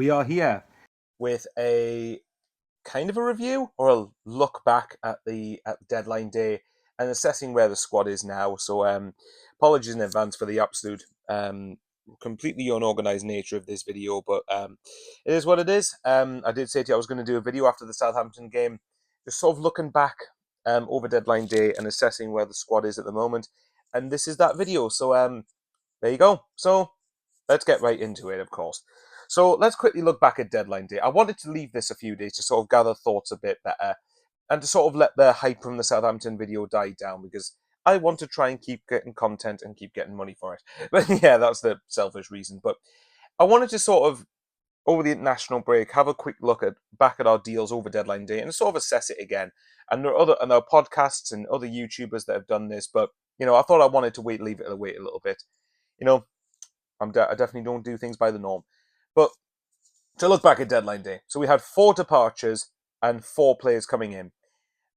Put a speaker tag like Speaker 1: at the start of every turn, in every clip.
Speaker 1: We are here with a kind of a review or a look back at the deadline day and assessing where the squad is now. So apologies in advance for the absolute completely unorganized nature of this video, but it is what it is. I did say to you I was going to do a video after the Southampton game, just sort of looking back over deadline day and assessing where the squad is at the moment. And this is that video. So there you go. So let's get right into it, of course. So let's quickly look back at deadline day. I wanted to leave this a few days to sort of gather thoughts a bit better and to sort of let the hype from the Southampton video die down because I want to try and keep getting content and keep getting money for it. But yeah, that's the selfish reason. But I wanted to sort of, over the international break, have a quick look back at our deals over deadline day and sort of assess it again. And there are podcasts and other YouTubers that have done this, but I thought I wanted to wait a little bit. I definitely don't do things by the norm. But to look back at deadline day, so we had 4 departures and 4 players coming in.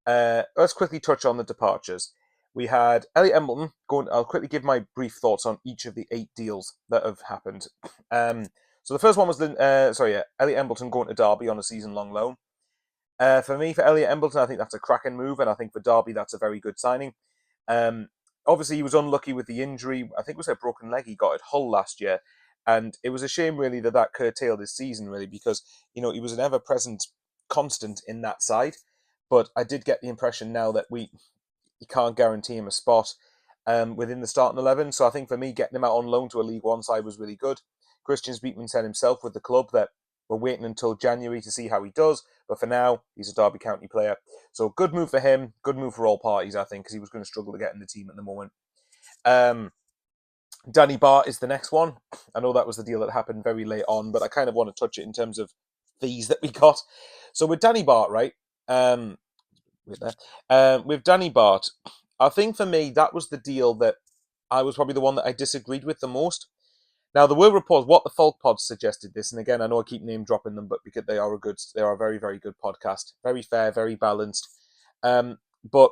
Speaker 1: Let's quickly touch on the departures. We had Elliot Embleton going. I'll quickly give my brief thoughts on each of the 8 deals that have happened. So the first one was Elliot Embleton going to Derby on a season-long loan. For Elliot Embleton, I think that's a cracking move, and I think for Derby, that's a very good signing. Obviously, he was unlucky with the injury. I think it was a broken leg he got at Hull last year. And it was a shame, really, that curtailed his season, really, because, he was an ever-present constant in that side. But I did get the impression now that you can't guarantee him a spot within the starting 11. So I think for me, getting him out on loan to a League One side was really good. Christian Speakman said himself with the club that we're waiting until January to see how he does. But for now, he's a Derby County player. So good move for him. Good move for all parties, I think, because he was going to struggle to get in the team at the moment. Danny Bart is the next one. I know that was the deal that happened very late on, but I kind of want to touch it in terms of fees that we got. So with Danny Bart, right? With Danny Bart, I think for me, that was the deal that I was probably the one that I disagreed with the most. Now, there were reports, What the Folk Pods suggested this, and again, I know I keep name dropping them, but because they are a very, very good podcast. Very fair, very balanced. But,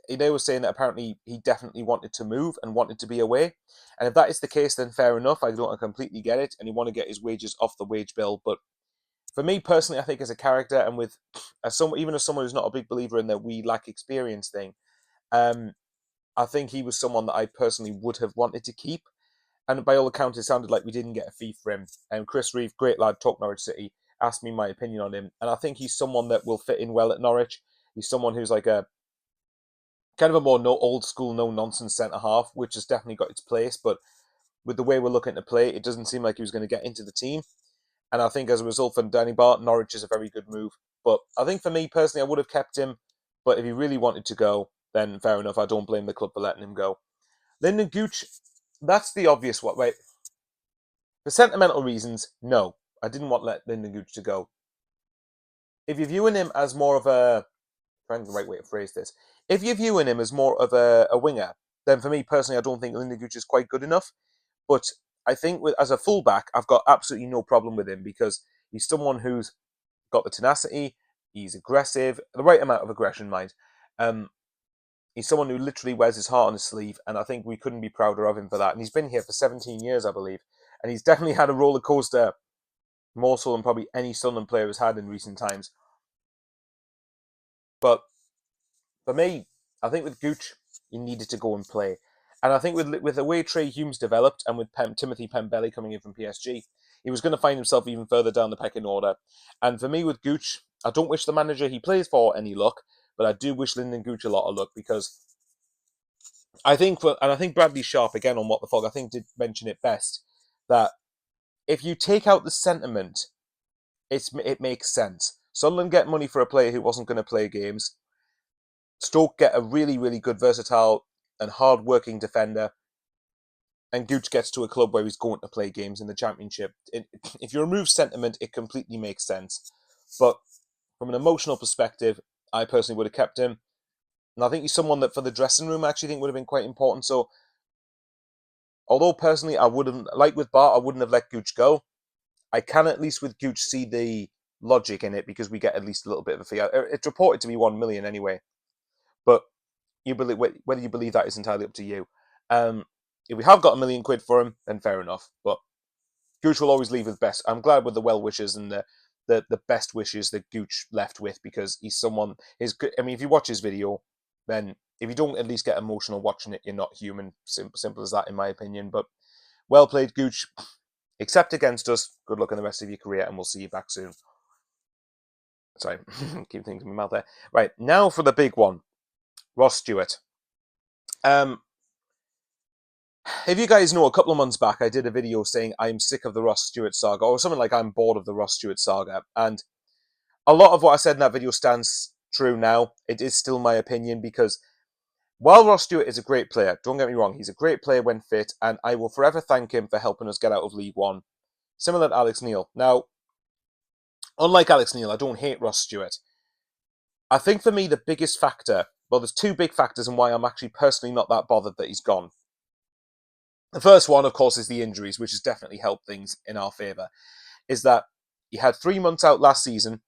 Speaker 1: they were saying that apparently he definitely wanted to move and wanted to be away. And if that is the case, then fair enough. I completely get it. And he want to get his wages off the wage bill. But for me personally, I think as a character and with even as someone who's not a big believer in the we lack experience thing, I think he was someone that I personally would have wanted to keep. And by all accounts, it sounded like we didn't get a fee for him. And Chris Reeve, great lad, Talk Norwich City, asked me my opinion on him. And I think he's someone that will fit in well at Norwich. He's someone who's like a kind of a more old school, no nonsense centre half, which has definitely got its place. But with the way we're looking to play, it doesn't seem like he was going to get into the team. And I think as a result for Danny Bart, Norwich is a very good move. But I think for me personally, I would have kept him. But if he really wanted to go, then fair enough. I don't blame the club for letting him go. Lyndon Gooch, that's the obvious one, right? For sentimental reasons, no. I didn't want Lyndon Gooch to go. If you're viewing him as more of a... I'm trying the right way to phrase this. If you're viewing him as more of a winger, then for me personally, I don't think Lyndon Gooch is quite good enough. But I think as a fullback, I've got absolutely no problem with him because he's someone who's got the tenacity, he's aggressive, the right amount of aggression, mind. He's someone who literally wears his heart on his sleeve, and I think we couldn't be prouder of him for that. And he's been here for 17 years, I believe. And he's definitely had a roller coaster, more so than probably any Sunderland player has had in recent times. But for me, I think with Gooch, he needed to go and play. And I think with the way Trey Humes developed and with Timothy Pembele coming in from PSG, he was going to find himself even further down the pecking order. And for me with Gooch, I don't wish the manager he plays for any luck, but I do wish Lyndon Gooch a lot of luck because I think Bradley Sharp, again on What the Fog, I think did mention it best, that if you take out the sentiment, it makes sense. Sunderland get money for a player who wasn't going to play games. Stoke get a really, really good, versatile and hard-working defender. And Gooch gets to a club where he's going to play games in the Championship. If you remove sentiment, it completely makes sense. But from an emotional perspective, I personally would have kept him. And I think he's someone that for the dressing room I actually think would have been quite important. So, although personally I wouldn't, like with Bart, I wouldn't have let Gooch go. I can at least with Gooch see the logic in it because we get at least a little bit of a fee. It's reported to be 1 million anyway. But whether you believe that is entirely up to you. If we have got £1 million for him, then fair enough. But Gooch will always leave with best. I'm glad with the well wishes and the best wishes that Gooch left with, because he's someone. I mean, if you watch his video, then if you don't at least get emotional watching it, you're not human. Simple as that, in my opinion. But well played, Gooch. Except against us. Good luck in the rest of your career, and we'll see you back soon. Sorry, keep things in my mouth there. Right, now for the big one. Ross Stewart. If you guys know, a couple of months back, I did a video saying I'm sick of the Ross Stewart saga, or something like I'm bored of the Ross Stewart saga. And a lot of what I said in that video stands true now. It is still my opinion, because while Ross Stewart is a great player, don't get me wrong, he's a great player when fit, and I will forever thank him for helping us get out of League One. Similar to Alex Neil. Now, unlike Alex Neil, I don't hate Ross Stewart. I think for me, the biggest factor, well, there's two big factors in why I'm actually personally not that bothered that he's gone. The first one, of course, is the injuries, which has definitely helped things in our favour. Is that he had 3 months out last season,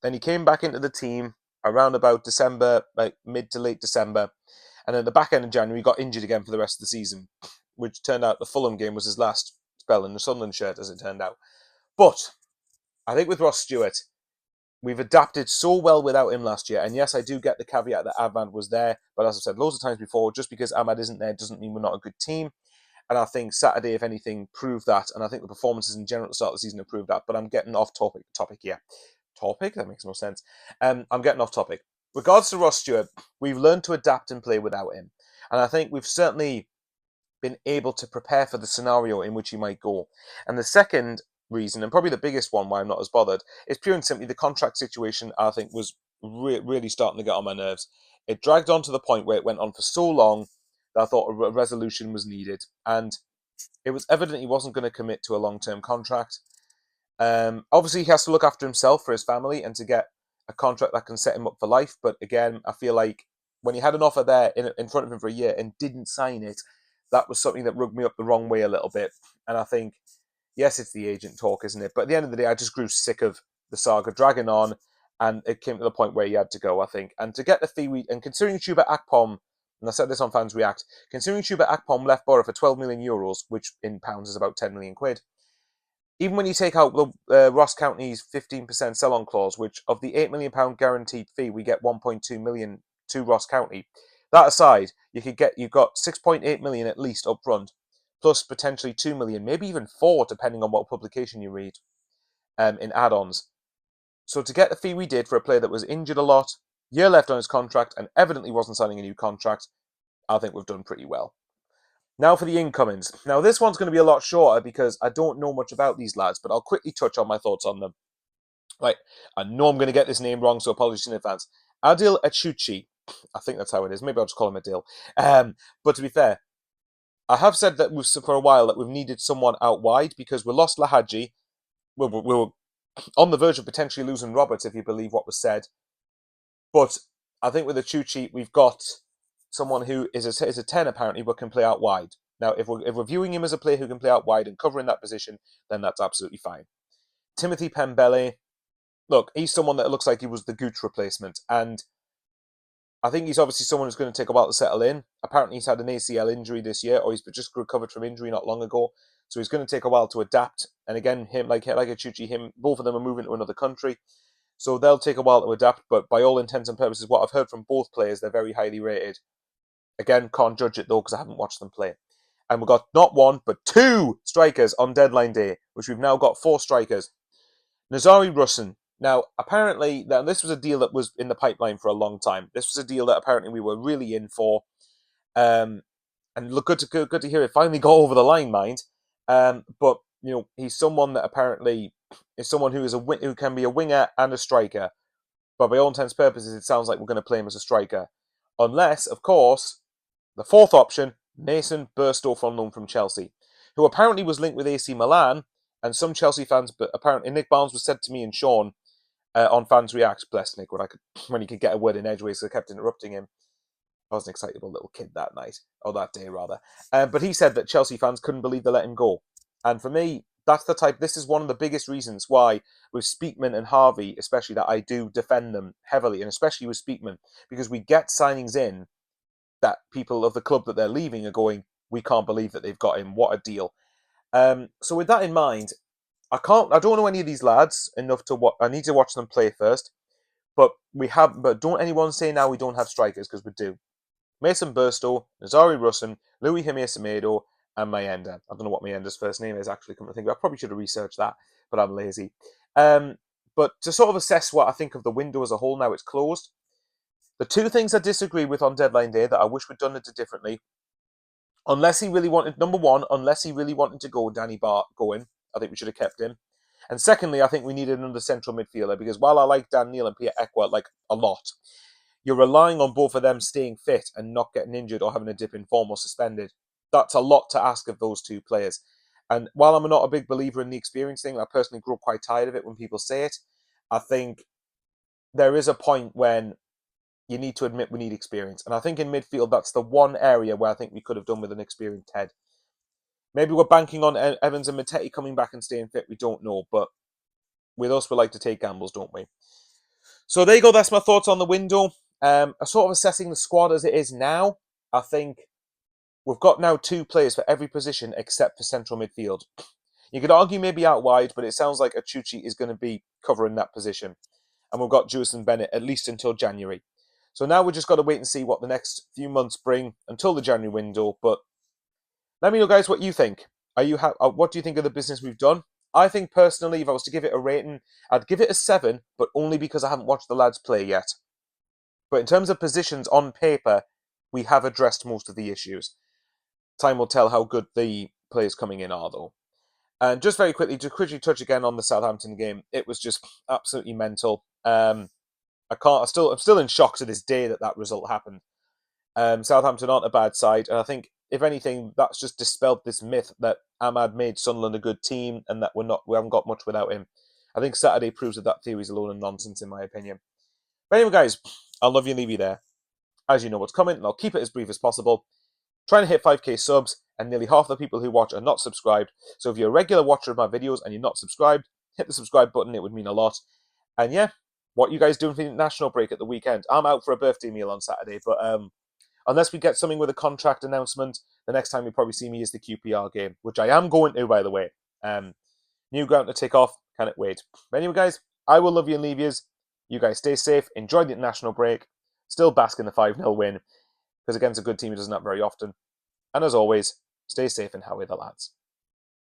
Speaker 1: then he came back into the team around about December, like mid to late December, and at the back end of January, he got injured again for the rest of the season, which turned out the Fulham game was his last spell in the Sunderland shirt, as it turned out. But I think with Ross Stewart, we've adapted so well without him last year. And yes, I do get the caveat that Ahmad was there, but as I've said loads of times before, just because Ahmad isn't there doesn't mean we're not a good team. And I think Saturday, if anything, proved that. And I think the performances in general at the start of the season have proved that. But I'm getting off topic here. Topic? That makes no sense. I'm getting off topic. Regards to Ross Stewart, we've learned to adapt and play without him. And I think we've certainly been able to prepare for the scenario in which he might go. And the second reason, and probably the biggest one why I'm not as bothered, is pure and simply the contract situation. I think was really starting to get on my nerves. It dragged on to the point where it went on for so long that I thought a resolution was needed, and it was evident he wasn't going to commit to a long-term contract. Obviously, he has to look after himself for his family and to get a contract that can set him up for life. But again, I feel like when he had an offer there in front of him for a year and didn't sign it, that was something that rubbed me up the wrong way a little bit. And I think, yes, it's the agent talk, isn't it? But at the end of the day, I just grew sick of the saga dragging on, and it came to the point where he had to go, I think. And to get the fee, and considering Chuba Akpom, and I said this on Fans React, considering Chuba Akpom left Borough for 12 million euros, which in pounds is about 10 million quid, even when you take out the Ross County's 15% sell-on clause, which of the £8 million guaranteed fee, we get 1.2 million to Ross County. That aside, you've got 6.8 million at least up front, plus potentially 2 million, maybe even 4, depending on what publication you read, in add-ons. So to get the fee we did for a player that was injured a lot, year left on his contract, and evidently wasn't signing a new contract, I think we've done pretty well. Now for the incomings. Now this one's going to be a lot shorter because I don't know much about these lads, but I'll quickly touch on my thoughts on them. Right, I know I'm going to get this name wrong, so apologies in advance. Adil Echuchi, I think that's how it is. Maybe I'll just call him Adil. But to be fair, I have said that for a while that we've needed someone out wide because we lost Lahaji. We were on the verge of potentially losing Roberts, if you believe what was said. But I think with Echuchi, we've got someone who is a 10 apparently, but can play out wide. Now, if we're viewing him as a player who can play out wide and covering that position, then that's absolutely fine. Timothy Pembele, look, he's someone that looks like he was the Gooch replacement, and I think he's obviously someone who's going to take a while to settle in. Apparently, he's had an ACL injury this year, or he's just recovered from injury not long ago, so he's going to take a while to adapt. And again, him like Echuchi, both of them are moving to another country, so they'll take a while to adapt. But by all intents and purposes, what I've heard from both players, they're very highly rated. Again, can't judge it though because I haven't watched them play. And we've got not one, but 2 strikers on deadline day, which we've now got 4 strikers. Nazari Russin. Now, apparently, this was a deal that was in the pipeline for a long time. This was a deal that apparently we were really in for. And look, good to hear it finally got over the line, mind. But, he's someone that apparently is someone who can be a winger and a striker. But by all intents and purposes, it sounds like we're going to play him as a striker. Unless, of course, the fourth option, Mason Burstow on loan from Chelsea, who apparently was linked with AC Milan, and some Chelsea fans, but apparently Nick Barnes was said to me and Sean on Fans React, bless Nick, when he could get a word in edgeways, so I kept interrupting him. I was an excitable little kid that night, or that day rather. But he said that Chelsea fans couldn't believe they let him go. And for me, this is one of the biggest reasons why with Speakman and Harvey, especially, that I do defend them heavily, and especially with Speakman, because we get signings in that people of the club that they're leaving are going, we can't believe that they've got him. What a deal. So with that in mind, I don't know any of these lads enough to what I need to watch them play first. But don't anyone say now we don't have strikers, because we do. Mason Burstow, Nazari Russin, Louis Jimenez Semedo, and Mayenda. I don't know what Mayenda's first name is, actually, come to think of it. I probably should have researched that, but I'm lazy. But to sort of assess what I think of the window as a whole now it's closed, the two things I disagree with on deadline day that I wish we'd done it differently, unless he really wanted, number one, unless he really wanted to go Danny Bart going, I think we should have kept him. And secondly, I think we needed another central midfielder, because while I like Dan Neil and Pierre Ekwa like a lot, you're relying on both of them staying fit and not getting injured or having a dip in form or suspended. That's a lot to ask of those two players. And while I'm not a big believer in the experience thing, I personally grew up quite tired of it when people say it. I think there is a point when you need to admit we need experience. And I think in midfield, that's the one area where I think we could have done with an experienced head. Maybe we're banking on Evans and Matete coming back and staying fit. We don't know. But with us, we like to take gambles, don't we? So there you go. That's my thoughts on the window. Sort of assessing the squad as it is now, I think we've got now two players for every position except for central midfield. You could argue maybe out wide, but it sounds like Achuchi is going to be covering that position. And we've got Jewison Bennett at least until January. So now we've just got to wait and see what the next few months bring until the January window. But let me know, guys, what you think. What do you think of the business we've done? I think personally, if I was to give it a rating, I'd give it a 7, but only because I haven't watched the lads play yet. But in terms of positions on paper, we have addressed most of the issues. Time will tell how good the players coming in are, though. And just very quickly, to quickly touch again on the Southampton game, it was just absolutely mental. I'm still in shock to this day that result happened. Southampton aren't a bad side, and I think if anything, that's just dispelled this myth that Ahmad made Sunderland a good team and that we haven't got much without him. I think Saturday proves that theory is a load of nonsense, in my opinion. But anyway, guys, I'll love you and leave you there. As you know what's coming, and I'll keep it as brief as possible. Trying to hit 5k subs, and nearly half the people who watch are not subscribed. So if you're a regular watcher of my videos and you're not subscribed, hit the subscribe button. It would mean a lot. And yeah, what you guys doing for the international break at the weekend? I'm out for a birthday meal on Saturday, but unless we get something with a contract announcement, the next time you probably see me is the QPR game, which I am going to, by the way. New ground to take off. Can't wait. But anyway, guys, I will love you and leave yous. You guys stay safe. Enjoy the international break. Still bask in the 5-0 win, because against a good team, it doesn't happen very often. And as always, stay safe and Howie the lads.